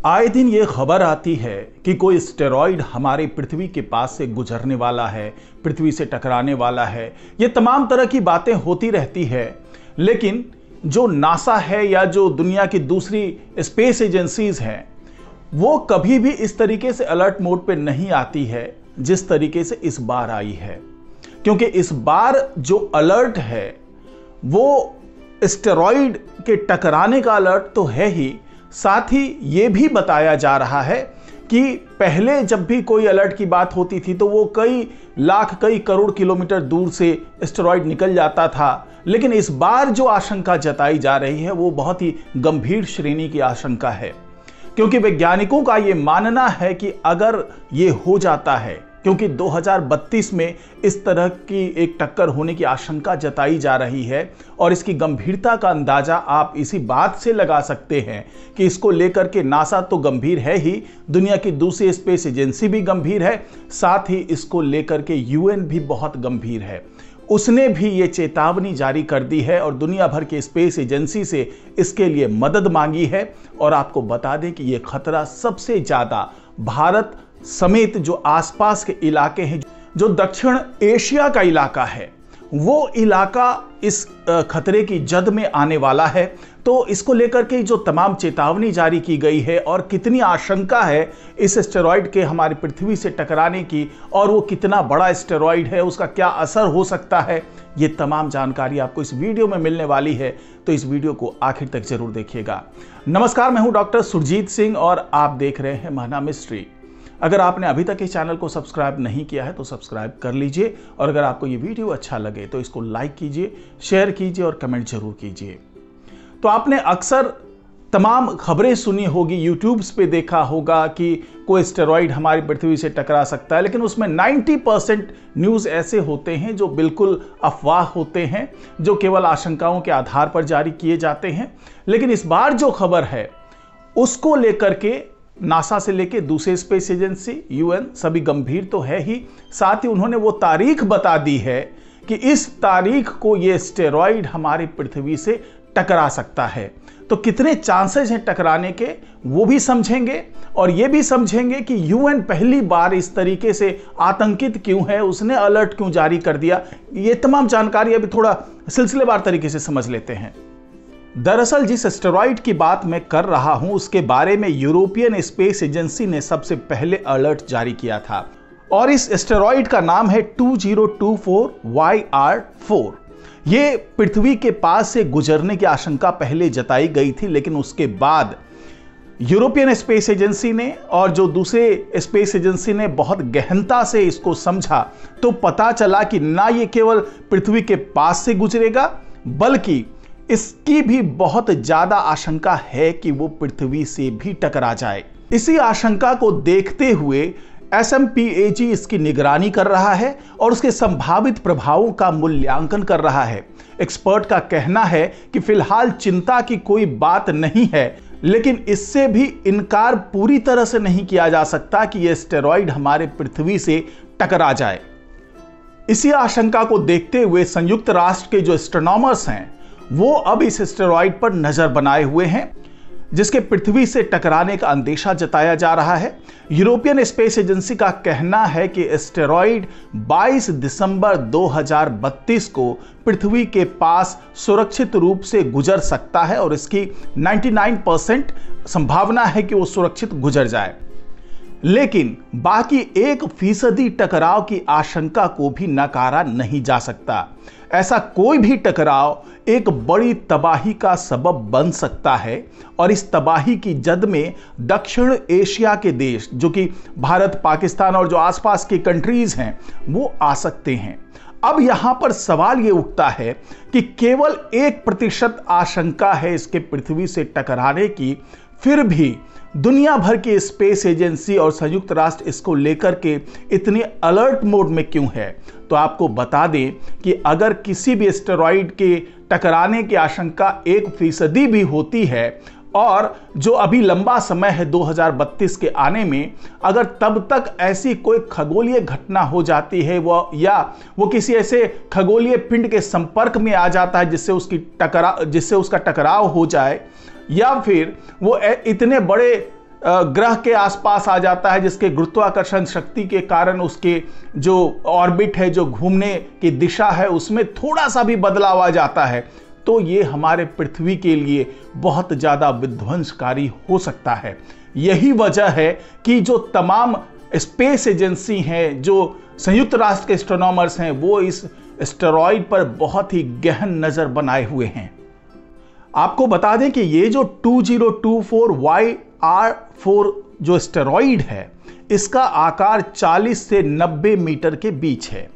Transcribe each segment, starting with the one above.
आए दिन ये खबर आती है कि कोई स्टेरॉइड हमारी पृथ्वी के पास से गुजरने वाला है, पृथ्वी से टकराने वाला है। ये तमाम तरह की बातें होती रहती है, लेकिन जो नासा है या जो दुनिया की दूसरी स्पेस एजेंसीज हैं, वो कभी भी इस तरीके से अलर्ट मोड पे नहीं आती है जिस तरीके से इस बार आई है। क्योंकि इस बार जो अलर्ट है वो स्टेरॉइड के टकराने का अलर्ट तो है ही, साथ ही ये भी बताया जा रहा है कि पहले जब भी कोई अलर्ट की बात होती थी तो वो कई लाख कई करोड़ किलोमीटर दूर से एस्टेरॉइड निकल जाता था, लेकिन इस बार जो आशंका जताई जा रही है वो बहुत ही गंभीर श्रेणी की आशंका है। क्योंकि वैज्ञानिकों का ये मानना है कि अगर ये हो जाता है, क्योंकि 2032 में इस तरह की एक टक्कर होने की आशंका जताई जा रही है और इसकी गंभीरता का अंदाजा आप इसी बात से लगा सकते हैं कि इसको लेकर के नासा तो गंभीर है ही, दुनिया की दूसरी स्पेस एजेंसी भी गंभीर है, साथ ही इसको लेकर के यूएन भी बहुत गंभीर है। उसने भी ये चेतावनी जारी कर दी है और दुनिया भर के स्पेस एजेंसी से इसके लिए मदद मांगी है। और आपको बता दें कि ये खतरा सबसे ज्यादा भारत समेत जो आसपास के इलाके हैं, जो दक्षिण एशिया का इलाका है, वो इलाका इस खतरे की जद में आने वाला है। तो इसको लेकर के जो तमाम चेतावनी जारी की गई है और कितनी आशंका है इस एस्टेरॉइड के हमारी पृथ्वी से टकराने की, और वो कितना बड़ा एस्टेरॉइड है, उसका क्या असर हो सकता है, ये तमाम जानकारी आपको इस वीडियो में मिलने वाली है। तो इस वीडियो को आखिर तक जरूर देखिएगा। नमस्कार, मैं हूं डॉक्टर सुरजीत सिंह और आप देख रहे हैं महाना मिस्ट्री। अगर आपने अभी तक इस चैनल को सब्सक्राइब नहीं किया है तो सब्सक्राइब कर लीजिए, और अगर आपको ये वीडियो अच्छा लगे तो इसको लाइक कीजिए, शेयर कीजिए और कमेंट जरूर कीजिए। तो आपने अक्सर तमाम खबरें सुनी होगी, यूट्यूब पे देखा होगा कि कोई एस्टेरॉइड हमारी पृथ्वी से टकरा सकता है, लेकिन उसमें 90% न्यूज़ ऐसे होते हैं जो बिल्कुल अफवाह होते हैं, जो केवल आशंकाओं के आधार पर जारी किए जाते हैं। लेकिन इस बार जो खबर है उसको लेकर के नासा से लेके दूसरे स्पेस एजेंसी, यूएन सभी गंभीर तो है ही, साथ ही उन्होंने वो तारीख बता दी है कि इस तारीख को ये एस्टेरॉइड हमारी पृथ्वी से टकरा सकता है। तो कितने चांसेस हैं टकराने के वो भी समझेंगे, और ये भी समझेंगे कि यूएन पहली बार इस तरीके से आतंकित क्यों है, उसने अलर्ट क्यों जारी कर दिया। ये तमाम जानकारी अभी थोड़ा सिलसिलेवार तरीके से समझ लेते हैं। दरअसल जिस एस्टेरॉइड की बात मैं कर रहा हूं उसके बारे में यूरोपियन स्पेस एजेंसी ने सबसे पहले अलर्ट जारी किया था, और इस एस्टेरॉइड का नाम है 2024 YR4। ये पृथ्वी के पास से गुजरने की आशंका पहले जताई गई थी, लेकिन उसके बाद यूरोपियन स्पेस एजेंसी ने और जो दूसरे स्पेस एजेंसी ने बहुत गहनता से इसको समझा, तो पता चला कि ना ये केवल पृथ्वी के पास से गुजरेगा, बल्कि इसकी भी बहुत ज्यादा आशंका है कि वो पृथ्वी से भी टकरा जाए। इसी आशंका को देखते हुए SMPAG इसकी निगरानी कर रहा है और उसके संभावित प्रभावों का मूल्यांकन कर रहा है। एक्सपर्ट का कहना है कि फिलहाल चिंता की कोई बात नहीं है, लेकिन इससे भी इनकार पूरी तरह से नहीं किया जा सकता कि यह एस्टेरॉइड हमारे पृथ्वी से टकरा जाए। इसी आशंका को देखते हुए संयुक्त राष्ट्र के जो एस्ट्रोनॉमर्स हैं वो अब इस एस्टेरॉइड पर नजर बनाए हुए हैं, जिसके पृथ्वी से टकराने का अंदेशा जताया जा रहा है। यूरोपियन स्पेस एजेंसी का कहना है कि एस्टेरॉइड 22 दिसंबर 2032 को पृथ्वी के पास सुरक्षित रूप से गुजर सकता है और इसकी 99% संभावना है कि वो सुरक्षित गुजर जाए। लेकिन बाकी 1% टकराव की आशंका को भी नकारा नहीं जा सकता। ऐसा कोई भी टकराव एक बड़ी तबाही का सबब बन सकता है, और इस तबाही की जद में दक्षिण एशिया के देश, जो कि भारत, पाकिस्तान और जो आसपास की कंट्रीज हैं, वो आ सकते हैं। अब यहां पर सवाल ये उठता है कि केवल 1% आशंका है इसके पृथ्वी से टकराने की, फिर भी दुनिया भर की स्पेस एजेंसी और संयुक्त राष्ट्र इसको लेकर के इतने अलर्ट मोड में क्यों है। तो आपको बता दें कि अगर किसी भी एस्टेरॉइड के टकराने की आशंका 1% भी होती है, और जो अभी लंबा समय है 2032 के आने में, अगर तब तक ऐसी कोई खगोलीय घटना हो जाती है वो किसी ऐसे खगोलीय पिंड के संपर्क में आ जाता है जिससे उसका टकराव हो जाए, या फिर वो इतने बड़े ग्रह के आसपास आ जाता है, जिसके गुरुत्वाकर्षण शक्ति के कारण उसके जो ऑर्बिट है, जो घूमने की दिशा है, उसमें थोड़ा सा भी बदलाव आ जाता है, तो ये हमारे पृथ्वी के लिए बहुत ज़्यादा विध्वंसकारी हो सकता है। यही वजह है कि जो तमाम स्पेस एजेंसी हैं, जो संयुक्त राष्ट्र के एस्ट्रोनॉमर्स हैं, वो इस एस्टेरॉयड पर बहुत ही गहन नज़र बनाए हुए हैं। आपको बता दें कि ये जो 2024YR4 जो एस्टेरॉयड है, इसका आकार 40 से 90 मीटर के बीच है।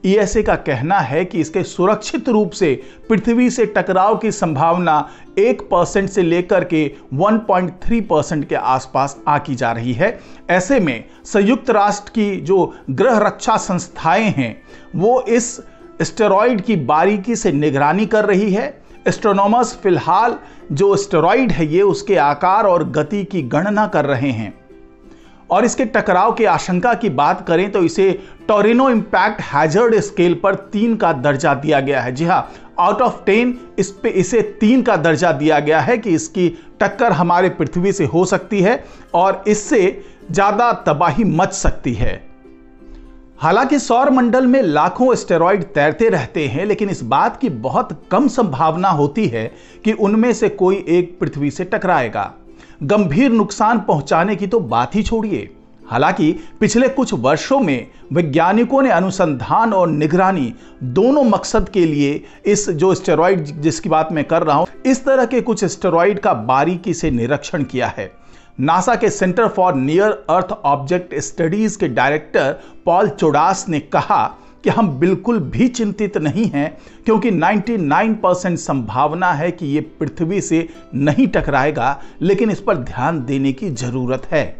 ESA का कहना है कि इसके सुरक्षित रूप से पृथ्वी से टकराव की संभावना 1% से लेकर के 1.3% के आसपास आकी जा रही है। ऐसे में संयुक्त राष्ट्र की जो ग्रह रक्षा संस्थाएं हैं, वो इस एस्टेरॉयड की बारीकी से निगरानी कर रही है। एस्ट्रोनॉमर्स फिलहाल जो एस्टेरॉयड है, ये उसके आकार और गति की गणना कर रहे हैं। और इसके टकराव की आशंका की बात करें तो इसे टोरिनो इंपैक्ट हैजर्ड स्केल पर 3 का दर्जा दिया गया है। जी हाँ, आउट ऑफ 10 इसे 3 का दर्जा दिया गया है कि इसकी टक्कर हमारे पृथ्वी से हो सकती है और इससे ज्यादा तबाही मच सकती है। हालांकि सौर मंडल में लाखों एस्टेरॉयड तैरते रहते हैं, लेकिन इस बात की बहुत कम संभावना होती है कि उनमें से कोई एक पृथ्वी से टकराएगा। गंभीर नुकसान पहुंचाने की तो बात ही छोड़िए। हालांकि पिछले कुछ वर्षों में वैज्ञानिकों ने अनुसंधान और निगरानी दोनों मकसद के लिए इस जो एस्टेरॉयड जिसकी बात मैं कर रहा हूं, इस तरह के कुछ एस्टेरॉयड का बारीकी से निरीक्षण किया है। नासा के centre for near earth object studies के डायरेक्टर पॉल चोडास ने कहा कि हम बिल्कुल भी चिंतित नहीं हैं, क्योंकि 99% संभावना है कि ये पृथ्वी से नहीं टकराएगा, लेकिन इस पर ध्यान देने की जरूरत है।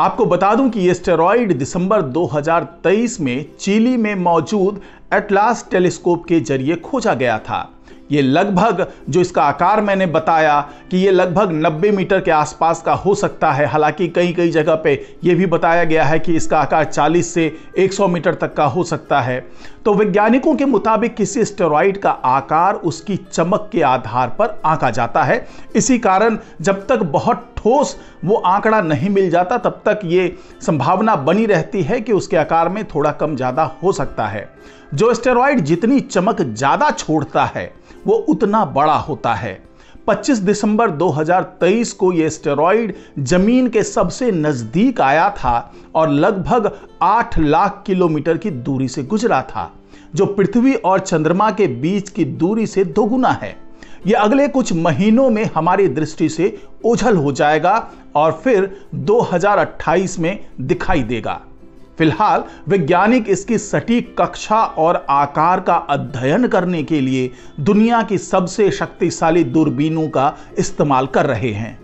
आपको बता दूं कि ये एस्टेरॉयड दिसंबर 2023 में चिली में मौजूद एटलास टेलीस्कोप के जरिए खोजा गया था। ये लगभग, जो इसका आकार मैंने बताया कि ये लगभग 90 मीटर के आसपास का हो सकता है। हालांकि कई जगह पे ये भी बताया गया है कि इसका आकार 40 से 100 मीटर तक का हो सकता है। तो वैज्ञानिकों के मुताबिक किसी एस्टेरॉयड का आकार उसकी चमक के आधार पर आंका जाता है। इसी कारण जब तक बहुत ठोस वो आंकड़ा नहीं मिल जाता, तब तक ये संभावना बनी रहती है कि उसके आकार में थोड़ा कम ज्यादा हो सकता है। जो एस्टेरॉयड जितनी चमक ज्यादा छोड़ता है, वो उतना बड़ा होता है। 25 दिसंबर 2023 को यह एस्टेरॉयड जमीन के सबसे नजदीक आया था और लगभग 8 लाख किलोमीटर की दूरी से गुजरा था, जो पृथ्वी और चंद्रमा के बीच की दूरी से दोगुना है। यह अगले कुछ महीनों में हमारी दृष्टि से ओझल हो जाएगा और फिर 2028 में दिखाई देगा। फिलहाल वैज्ञानिक इसकी सटीक कक्षा और आकार का अध्ययन करने के लिए दुनिया की सबसे शक्तिशाली दूरबीनों का इस्तेमाल कर रहे हैं।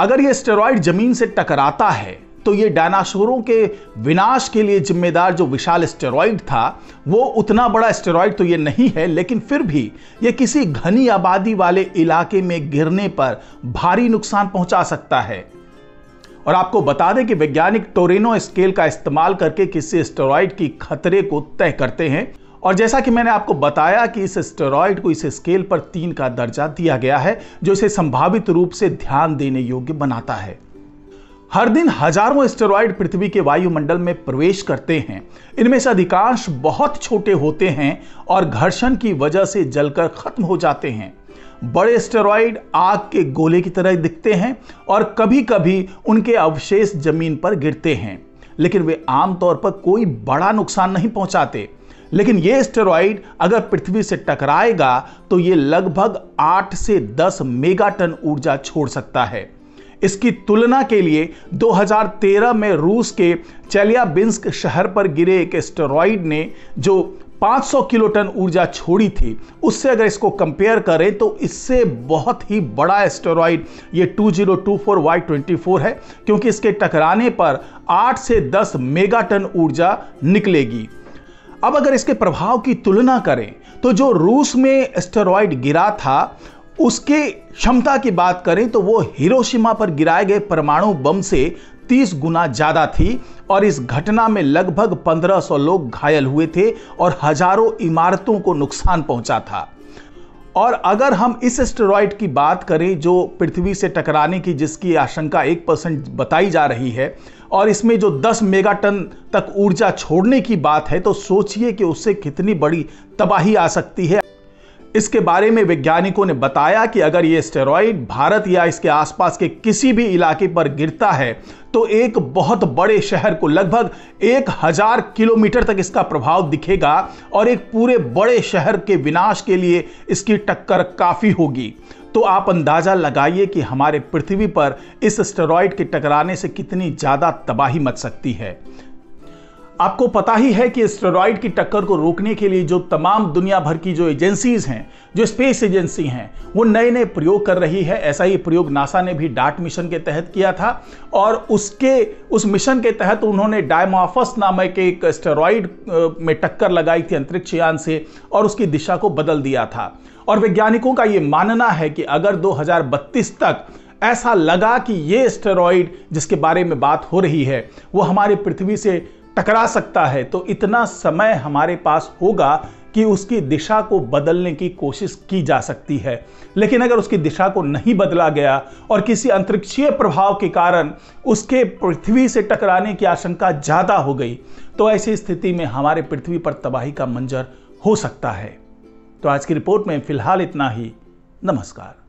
अगर यह एस्टेरॉयड जमीन से टकराता है तो यह डायनासोरों के विनाश के लिए जिम्मेदार जो विशाल एस्टेरॉयड था, वो उतना बड़ा एस्टेरॉयड तो यह नहीं है, लेकिन फिर भी यह किसी घनी आबादी वाले इलाके में गिरने पर भारी नुकसान पहुंचा सकता है। और आपको बता दें कि वैज्ञानिक टोरिनो स्केल का इस्तेमाल करके किसी एस्टेरॉयड की खतरे को तय करते हैं। और जैसा कि मैंने आपको बताया कि इस एस्टेरॉयड को इस स्केल पर 3 का दर्जा दिया गया है, जो इसे संभावित रूप से ध्यान देने योग्य बनाता है। हर दिन हजारों एस्टेरॉयड पृथ्वी के वायुमंडल में प्रवेश करते हैं। इनमें से अधिकांश बहुत छोटे होते हैं और घर्षण की वजह से जलकर खत्म हो जाते हैं। बड़े एस्टेरॉयड आग के गोले की तरह दिखते हैं और कभी कभी उनके अवशेष जमीन पर गिरते हैं, लेकिन वे आमतौर पर कोई बड़ा नुकसान नहीं पहुंचाते। लेकिन ये एस्टेरॉयड अगर पृथ्वी से टकराएगा तो ये लगभग 8 से 10 मेगाटन ऊर्जा छोड़ सकता है। इसकी तुलना के लिए 2013 में रूस के चेल्याबिंस्क शहर पर गिरे एक एस्टेरॉयड ने जो 500 किलोटन ऊर्जा छोड़ी थी, उससे अगर इसको कंपेयर करें तो इससे बहुत ही बड़ा एस्टेरॉयड ये 2024Y24 है, क्योंकि इसके टकराने पर 8 से 10 मेगाटन ऊर्जा निकलेगी। अब अगर इसके प्रभाव की तुलना करें तो जो रूस में एस्टेरॉयड गिरा था, उसके क्षमता की बात करें तो वो हिरोशिमा पर गिराए गए परमाणु बम से 30 गुना ज्यादा थी और इस घटना में लगभग 1500 लोग घायल हुए थे और हजारों इमारतों को नुकसान पहुंचा था। और अगर हम इस एस्टेरॉयड की बात करें जो पृथ्वी से टकराने की जिसकी आशंका 1% बताई जा रही है और इसमें जो 10 मेगाटन तक ऊर्जा छोड़ने की बात है, तो सोचिए कि उससे कितनी बड़ी तबाही आ सकती है। इसके बारे में वैज्ञानिकों ने बताया कि अगर ये एस्टेरॉयड भारत या इसके आसपास के किसी भी इलाके पर गिरता है तो एक बहुत बड़े शहर को लगभग 1000 किलोमीटर तक इसका प्रभाव दिखेगा और एक पूरे बड़े शहर के विनाश के लिए इसकी टक्कर काफी होगी। तो आप अंदाजा लगाइए कि हमारे पृथ्वी पर इस एस्टेरॉयड के टकराने से कितनी ज्यादा तबाही मच सकती है। आपको पता ही है कि एस्टेरॉयड की टक्कर को रोकने के लिए जो तमाम दुनिया भर की जो एजेंसीज हैं, जो स्पेस एजेंसी हैं, वो नए नए प्रयोग कर रही है। ऐसा ही प्रयोग नासा ने भी डार्ट मिशन के तहत किया था और उस मिशन के तहत उन्होंने डायमॉर्फस नामक एक एस्टेरॉयड में टक्कर लगाई थी अंतरिक्ष यान से और उसकी दिशा को बदल दिया था। और वैज्ञानिकों का ये मानना है कि अगर 2032 तक ऐसा लगा कि ये एस्टेरॉयड जिसके बारे में बात हो रही है वो हमारे पृथ्वी से टकरा सकता है, तो इतना समय हमारे पास होगा कि उसकी दिशा को बदलने की कोशिश की जा सकती है। लेकिन अगर उसकी दिशा को नहीं बदला गया और किसी अंतरिक्षीय प्रभाव के कारण उसके पृथ्वी से टकराने की आशंका ज्यादा हो गई, तो ऐसी स्थिति में हमारे पृथ्वी पर तबाही का मंजर हो सकता है। तो आज की रिपोर्ट में फिलहाल इतना ही। नमस्कार।